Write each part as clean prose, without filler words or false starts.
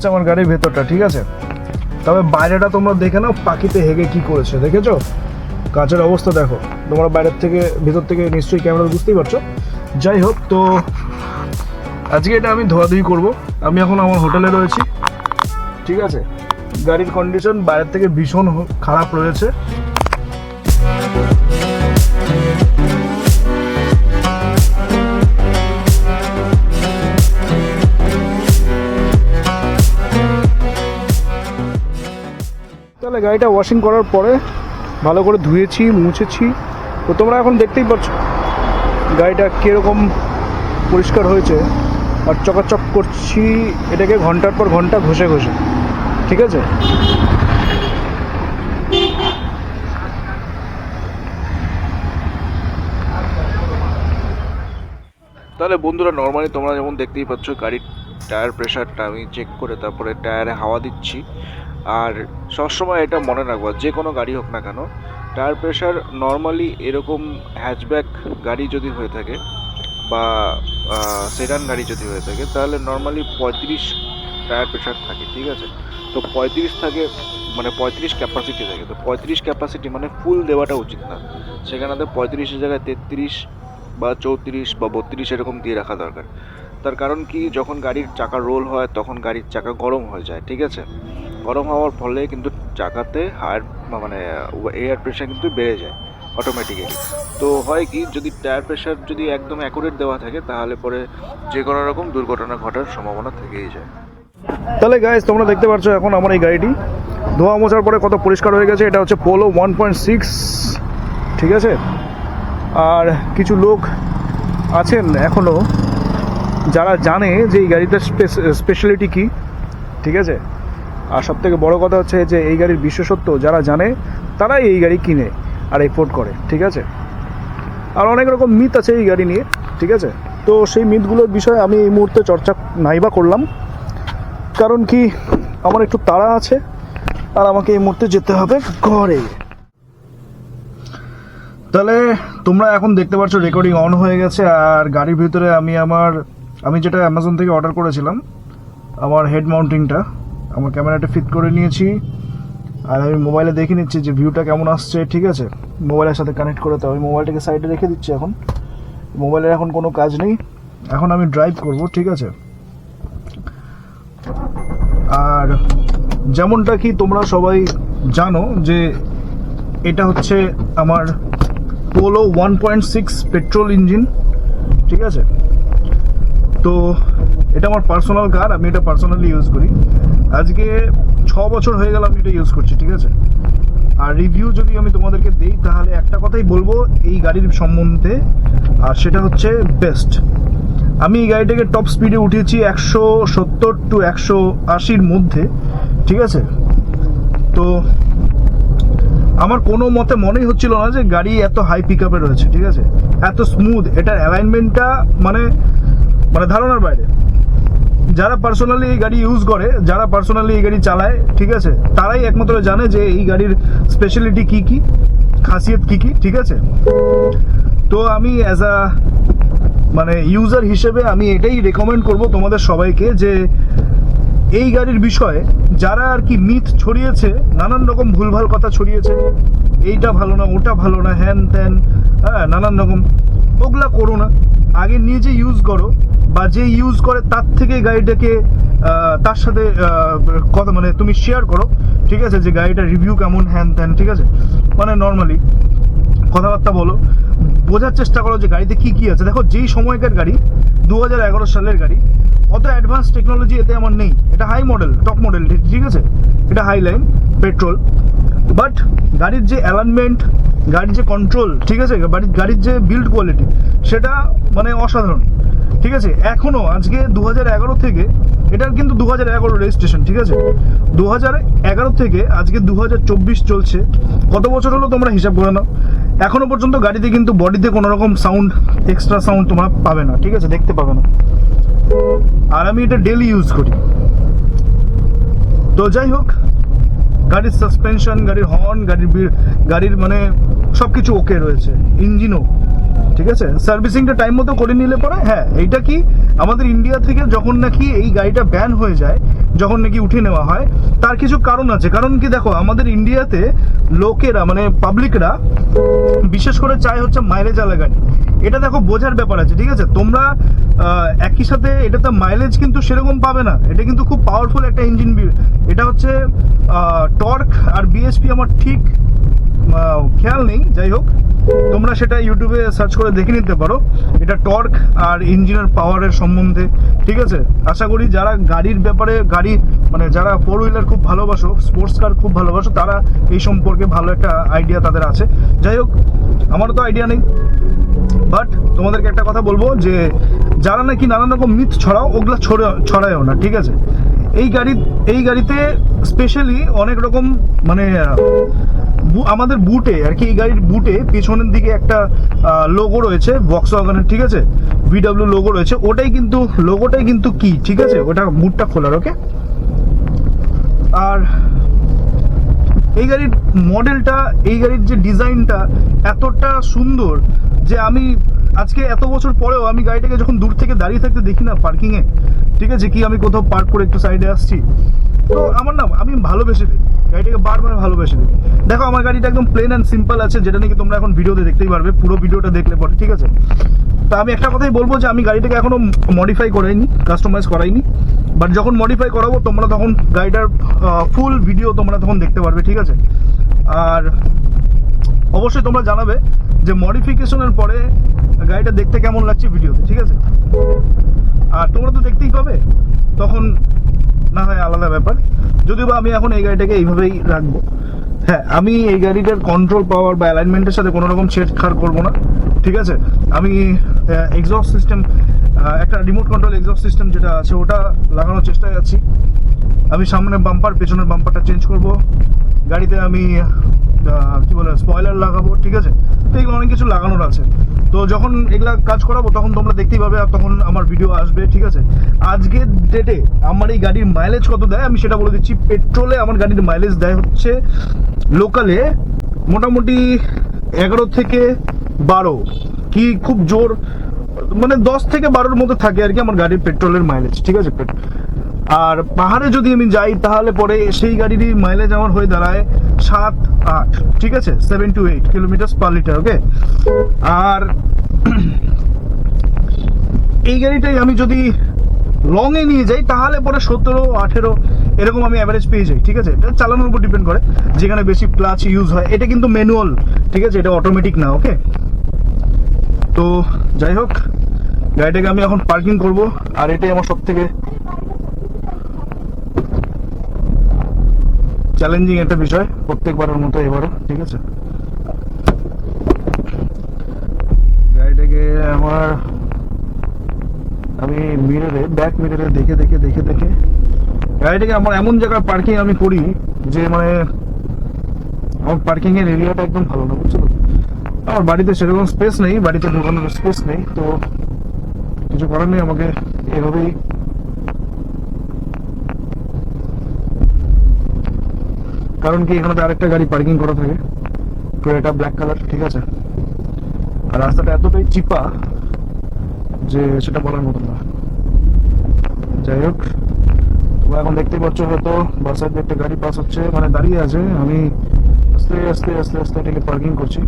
হচ্ছে আমার গাড়ির ভেতরটা, ঠিক আছে। তবে বাইরেটা তোমরা দেখে নাও, পাখিতে হেগে কি করেছে দেখেছো, কাঁচের অবস্থা দেখো তোমরা বাইরের থেকে, ভেতর থেকে নিশ্চয়ই ক্যামেরা বুঝতেই পারছো। যাই হোক, তো আজকে এটা আমি ধোয়াধুয়ি করবো। আমি এখন আমার হোটেলে রয়েছি, ঠিক আছে। গাড়ির কন্ডিশন বাইরের থেকে ভীষণ খারাপ রয়েছে। তাহলে গাড়িটা ওয়াশিং করার পরে ভালো করে ধুয়েছি, মুছেছি, তো তোমরা এখন দেখতেই পাচ্ছ গাড়িটা কীরকম পরিষ্কার হয়েছে। আর চকাচক করছি এটাকে ঘন্টার পর ঘন্টা ঘষে ঘষে, ঠিক আছে। তাহলে বন্ধুরা, নর্মালি তোমরা যেমন দেখতেই পাচ্ছ গাড়ির টায়ার প্রেশারটা আমি চেক করে তারপরে টায়ারে হাওয়া দিচ্ছি। আর সবসময় এটা মনে রাখবো, যে কোনো গাড়ি হোক না কেন, টায়ার প্রেশার নর্মালি এরকম হ্যাচব্যাক গাড়ি যদি হয়ে থাকে বা সেডান গাড়ি যদি হয়ে থাকে তাহলে নর্মালি 35 টায়ার প্রেশার থাকে, ঠিক আছে। তো 35 থাকে মানে 35 ক্যাপাসিটি থাকে, তো 35 ক্যাপাসিটি মানে ফুল দেওয়াটা উচিত না। সেখানে 35-এর জায়গায় 33 বা 34 বা 32 এরকম দিয়ে রাখা দরকার। তার কারণ কি, যখন গাড়ির চাকা রোল হয় তখন গাড়ির চাকা গরম হয়ে যায়, ঠিক আছে। গরম হওয়ার ফলে কিন্তু চাকাতে মানে এয়ার প্রেশার কিন্তু বেড়ে যায় অটোমেটিক্যালি। তো হয় কি, যদি টায়ার প্রেশার যদি একদম অ্যাকুরেট দেওয়া থাকে তাহলে পরে যে কোনো রকম দুর্ঘটনা ঘটার সম্ভাবনা থেকেই যায়। তাহলে গাইস, তোমরা দেখতে পাচ্ছ এখন আমার এই গাড়িটি ধোয়া মোছার পরে কত পরিষ্কার হয়ে গেছে। এটা হচ্ছে পোলো 1.6, ঠিক আছে। আর কিছু লোক আছেন এখনও যারা জানে যে এই গাড়িটার স্পেশালিটি কী, ঠিক আছে। আর সবথেকে বড় কথা হচ্ছে যে এই গাড়ির বিশেষত্ব যারা জানে তারাই এই গাড়ি কিনে আর এক্সপোর্ট করে, ঠিক আছে। আর অনেক রকম মিথ আছে এই গাড়ি নিয়ে, ঠিক আছে। তো সেই মিথগুলোর বিষয়ে আমি এই মুহূর্তে চর্চা নাইবা করলাম, কারণ কি আমার একটু তাড়া আছে আর আমাকে এই মুহূর্তে যেতে হবে ঘরে। তাহলে তোমরা এখন দেখতে পাচ্ছ রেকর্ডিং অন হয়ে গেছে। আর গাড়ির ভিতরে আমি যেটা অ্যামাজন থেকে অর্ডার করেছিলাম, আমার হেড মাউন্টিংটা আমার ক্যামেরাটা ফিট করে নিয়েছি। আর আমি মোবাইলে দেখে নিচ্ছি যে ভিউটা কেমন আসছে, ঠিক আছে। মোবাইলের সাথে কানেক্ট করে তো আমি মোবাইলটাকে সাইডে রেখে দিচ্ছি। এখন মোবাইলের এখন কোনো কাজ নেই, এখন আমি ড্রাইভ করব, ঠিক আছে। আর যেমনটা কি তোমরা সবাই জানো যে এটা হচ্ছে আমার পোলো 1.6 পেট্রোল ইঞ্জিন, ঠিক আছে। তো এটা আমার পার্সোনাল কার, আমি এটা পার্সোনালি ইউজ করি। আজকে 6 বছর হয়ে গেল আমি এটা ইউজ করছি, ঠিক আছে। আর রিভিউ যদি আমি তোমাদেরকে দিই তাহলে একটা কথাই বলবো এই গাড়ির সম্বন্ধে, আর সেটা হচ্ছে বেস্ট। আমি এই গাড়িটাকে টপ স্পিডে উঠিয়েছি 170 to 180-র মধ্যে, ঠিক আছে। তো আমার কোনো মতে মনেই হচ্ছিল না যে গাড়ি এত হাই পিক আপে রয়েছে, ঠিক আছে, এত স্মুথ। এটার অ্যালাইনমেন্টটা মানে ধারণার বাইরে। যারা পার্সোনালি এই গাড়ি ইউজ করে, যারা পার্সোনালি এই গাড়ি চালায়, ঠিক আছে, তারাই একমাত্র জানে যে এই গাড়ির স্পেশালিটি কি কি, খাসিয়ত কি কি, ঠিক আছে। তো আমি অ্যাজ আ ইউজার হিসেবে আমি এটাই রেকমেন্ড করব তোমাদের সবাইকে যে এই গাড়ির বিষয়ে যারা আর কি মিথ ছড়িয়েছে, নানান রকম ভুলভাল কথা ছড়িয়েছে, এইটা ভালো না, ওটা ভালো না, হ্যান ত্যান, হ্যাঁ, নানান রকম, ওগুলা করো না। আগে নিজে ইউজ করো, বা যে ইউজ করে তার থেকে গাড়িটাকে তার সাথে কথা তুমি শেয়ার করো, ঠিক আছে, যে গাড়িটার রিভিউ কেমন, হ্যান ত্যান, ঠিক আছে। নর্মালি কথাবার্তা বলো, বোঝার চেষ্টা করো যে গাড়িতে কি কি আছে। দেখো, যেই সময়কার গাড়ি 2011 সালের গাড়ি, অত অ্যাডভান্স টেকনোলজি এতে আমার নেই। এটা হাই মডেল, টপ মডেল, ঠিক আছে, এটা হাই লাইন পেট্রোল। বাট গাড়ির যে অ্যালাইনমেন্ট, গাড়ির যে কন্ট্রোল, ঠিক আছে, গাড়ির যে বিল্ড কোয়ালিটি, সেটা অসাধারণ, ঠিক আছে। এখনো আজকে 2011 থেকে, এটার কিন্তু 2011 রেজিস্ট্রেশন, ঠিক আছে। 2011 থেকে আজকে 2024 চলছে, কত বছর হলো তোমরা হিসাব করে নাও। এখনো পর্যন্ত গাড়িতে কিন্তু বডিতে কোনো রকম সাউন্ড, এক্সট্রা সাউন্ড তোমরা পাবে না, ঠিক আছে, দেখতে পাবে না। আর আমি এটা ডেলি ইউজ করি। তো যাই হোক, গাড়ির সাসপেনশন, গাড়ির হর্ন, গাড়ির সবকিছু ওকে রয়েছে, ইঞ্জিনও, ঠিক আছে। সার্ভিসিংটা টাইম মতো করে নিলে পরে, হ্যাঁ, এইটা কি আমাদের ইন্ডিয়া থেকে যখন নাকি এই গাড়িটা ব্যান হয়ে যায় যখন নাকি উঠিয়ে নেওয়া হয়, তার কিছু কারণ আছে। কারণ কি, দেখো আমাদের ইন্ডিয়াতে লোকেরা মানে পাবলিকরা বিশেষ করে চায় হচ্ছে মাইলেজ আলা গাড়ি। এটা দেখো বোঝার ব্যাপার আছে, ঠিক আছে? তোমরা একই সাথে এটাতে মাইলেজ কিন্তু সেরকম পাবে না। এটা কিন্তু খুব পাওয়ারফুল একটা ইঞ্জিন। এটা হচ্ছে টর্ক আর বিএসপি আমার ঠিক খেয়াল নেই, যাই হোক তোমরা সেটা ইউটিউবে সার্চ করে দেখে নিতে পারো এটা টর্ক আর ইঞ্জিনের পাওয়ারের সম্বন্ধে, ঠিক আছে? আশা করি যারা গাড়ির ব্যাপারে গাড়ি মানে যারা 4 হুইলার খুব ভালোবাসো, স্পোর্টস কার খুব ভালোবাসো, তারা এই সম্পর্কে ভালো একটা আইডিয়া তাদের আছে। যাই হোক আমারও তো আইডিয়া নেই, বাট তোমাদেরকে একটা কথা বলবো যে যারা নাকি নানান রকম মিথ ছড়াও, ওগুলা ছড়ায়ও না, ঠিক আছে? এই গাড়িতে স্পেশালি অনেক রকম মানে আমাদের বুটে আর কি, এই গাড়ির বুটে পেছনের দিকে একটা লোগো রয়েছে ভক্সওয়াগনের, ঠিক আছে? VW লোগো রয়েছে, ওটাই কিন্তু লোগোটাই কিন্তু কি, ঠিক আছে? ওটা বুটটা খোলার, ওকে? আর এই গাড়ির মডেলটা, এই গাড়ির যে ডিজাইনটা এতটা সুন্দর যে আমি আজকে এত বছর পরেও আমি গাড়িটাকে যখন দূর থেকে দাঁড়িয়ে থাকতে দেখি না পার্কিংয়ে, ঠিক আছে, কি আমি কোথাও পার্ক করে একটু সাইডে আসছি, তো আমার না আমি ভালোবেসে দিই গাড়িটাকে, বারবার ভালোবেসে দিই। দেখো আমার গাড়িটা একদম প্লেন অ্যান্ড সিম্পল আছে, যেটা নাকি তোমরা এখন ভিডিওতে দেখতেই পারবে, পুরো ভিডিওটা দেখলে পরে, ঠিক আছে? তা আমি একটা কথাই বলবো যে আমি গাড়িটাকে এখনো মডিফাই করাইনি, কাস্টমাইজ করাইনি, বাট যখন মডিফাই করাবো তোমরা তখন গাড়িটার ফুল ভিডিও তোমরা তখন দেখতে পারবে, ঠিক আছে? আর অবশ্যই তোমরা জানাবে যে মডিফিকেশনের পরে গাড়িটা দেখতে কেমন লাগছে ভিডিওতে, ঠিক আছে? আর তোমরা তো দেখতেই পাবে, তখন না হয় আলাদা ব্যাপার। যদিও বা আমি এখন এই গাড়িটাকে এইভাবেই রাখবো। হ্যাঁ, আমি এই গাড়িটার কন্ট্রোল পাওয়ার বা অ্যালাইনমেন্টের সাথে কোনো রকম ছেড়খাড় করবো না, ঠিক আছে? আমি এক্সস্ট সিস্টেম, একটা রিমোট কন্ট্রোল এক্সস্ট সিস্টেম যেটা আছে ওটা লাগানোর চেষ্টায় আছি। আমি সামনের বাম্পার, পেছনের বাম্পারটা চেঞ্জ করব। গাড়িতে আমি কি বলে স্পয়লার লাগাবো, ঠিক আছে? তো এগুলো অনেক কিছু লাগানোর আছে। তো যখন এগুলা কাজ করাবো তখন তোমরা দেখতেই পাবে, আর তখন আমার ভিডিও আসবে, ঠিক আছে? আজকের ডেটে আমার এই গাড়ির মাইলেজ কত দেয় আমি সেটা বলে দিচ্ছি। পেট্রোলে আমার গাড়ির মাইলেজ দেয় হচ্ছে লোকালে মোটামুটি 11 থেকে 12, কি খুব জোর মানে 10 থেকে 12-র মধ্যে থাকে আর কি আমার গাড়ির পেট্রোলের মাইলেজ, ঠিক আছে? আর পাহাড়ে যদি আমি যাই তাহলে পরে সেই গাড়িরই মাইলেজ আমার হয়ে দাঁড়ায় 7-8, ঠিক আছে? 7 to 8 কিলোমিটার পার লিটার, ওকে? আর এই গাড়িটাই আমি যদি লং এ নিয়ে যাই তাহলে পরে 17-18 এরকম আমি অ্যাভারেজ পেয়ে যাই, ঠিক আছে? এটা চালানোর উপর ডিপেন্ড করে, যেখানে বেশি ক্লাচ ইউজ হয়। এটা কিন্তু ম্যানুয়াল, ঠিক আছে? এটা অটোমেটিক না, ওকে? তো যাই হোক গাড়িটাকে আমি এখন পার্কিং করব, আর এটাই আমার সব থেকে চ্যালেঞ্জিং একটা বিষয়, প্রত্যেকবারের মতো এবারও, ঠিক আছে? গাড়িটাকে আমি মিররে, ব্যাক মিররে দেখে গাড়িটাকে আমার এমন জায়গায় পার্কিং আমি করি যে মানে আমার পার্কিং এর এরিয়াটা একদম ভালো না, বুঝছো তো? আমার বাড়িতে সেরকম স্পেস নেই, বাড়িতে ঢোকানোর স্পেস নেই, তো কিছু করার নেই, আমাকে এভাবেই কারণ কি এখানে আরেকটা গাড়ি পার্কিং করা থাকে, টয়োটা ব্ল্যাক কালার, ঠিক আছে? আর রাস্তাটা এতটাই চিপা যে সেটা বলার মতো না। যাই হোক তোমরা এখন দেখতে পাচ্ছ হয়তো বাসার দিয়ে একটা গাড়ি পাস হচ্ছে, মানে দাঁড়িয়ে আছে। আমি আস্তে আস্তে আস্তে আস্তে এটাকে পার্কিং করছি।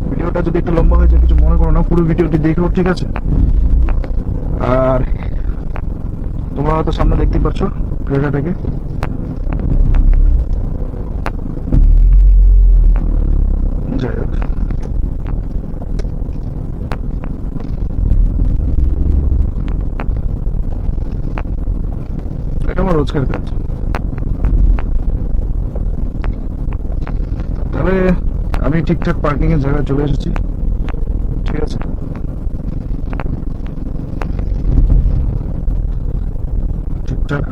ভিডিওটা যদি একটু লম্বা হয়ে যায় কিছু মনে করো না, পুরো ভিডিওটি দেখো, ঠিক আছে? আর তোমরা হয়তো সামনে দেখতে পাচ্ছ টয়োটাটাকে। যাই হোক এটা আমার রোজকার কাজ। তাহলে আমি ঠিকঠাক পার্কিং এর জায়গায় চলে এসেছি, ঠিক আছে? ঠিকঠাক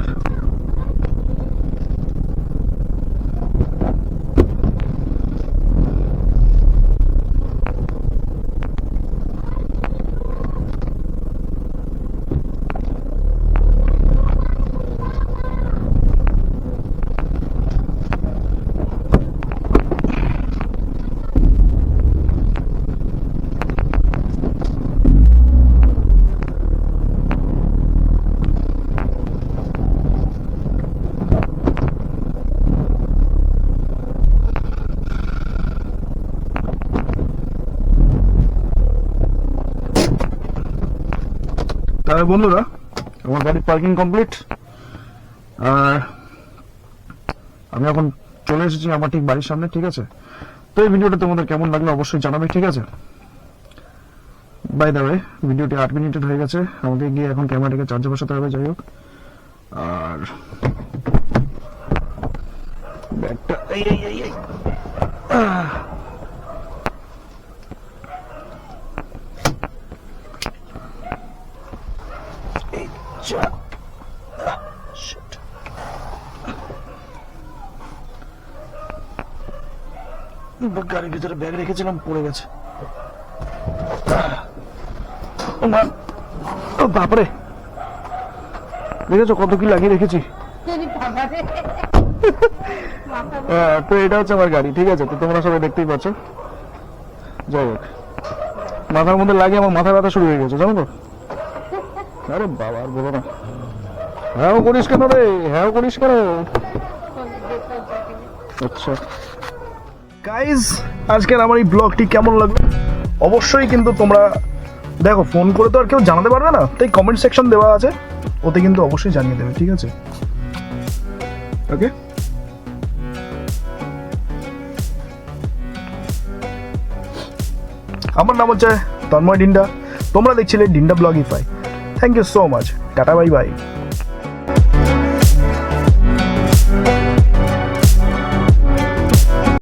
তাহলে বন্ধুরা, আমার গাড়ির পার্কিং কমপ্লিট, আর আমি এখন চলে এসেছি আমার ঠিক বাড়ির সামনে। ঠিক আছে, তো এই ভিডিওটা তোমাদের কেমন লাগলো অবশ্যই জানাবে। ঠিক আছে, বাই দ্য ওয়ে, ভিডিওটি 8 মিনিটের হয়ে গেছে। আমাকে গিয়ে এখন ক্যামেরাটাকে চার্জে বসাতে হবে। যাই হোক, আর ব্যাগটা গাড়ির ভিতরে ব্যাগ রেখেছিলাম, পড়ে গেছে। বাপরে, দেখেছো কত কি লাগিয়ে রেখেছি। তো এটা হচ্ছে আমার গাড়ি। ঠিক আছে, তো তোমরা সবাই দেখতেই পাচ্ছ। যাই হোক, মাথার মধ্যে লাগিয়ে আমার মাথা ব্যথা শুরু হয়ে গেছে, জানো তো। আরে বাবা, আর বলো না। হ্যাঁ করিস কেন রে, হ্যাঁ করিস কেন? আচ্ছা গাইজ, আজকের আমার এই ব্লগটি কেমন লাগলো অবশ্যই কিন্তু তোমরা দেখো, ফোন করে তো আর কেউ জানাতে পারবে না, তাই কমেন্ট সেকশন দেওয়া আছে, ওতে কিন্তু অবশ্যই জানিয়ে দেবে। ঠিক আছে, ওকে। আমার নাম হচ্ছে তন্ময় ডিন্ডা, তোমরা দেখছিলে Dinda Blogify. Thank you so much, tata bye by.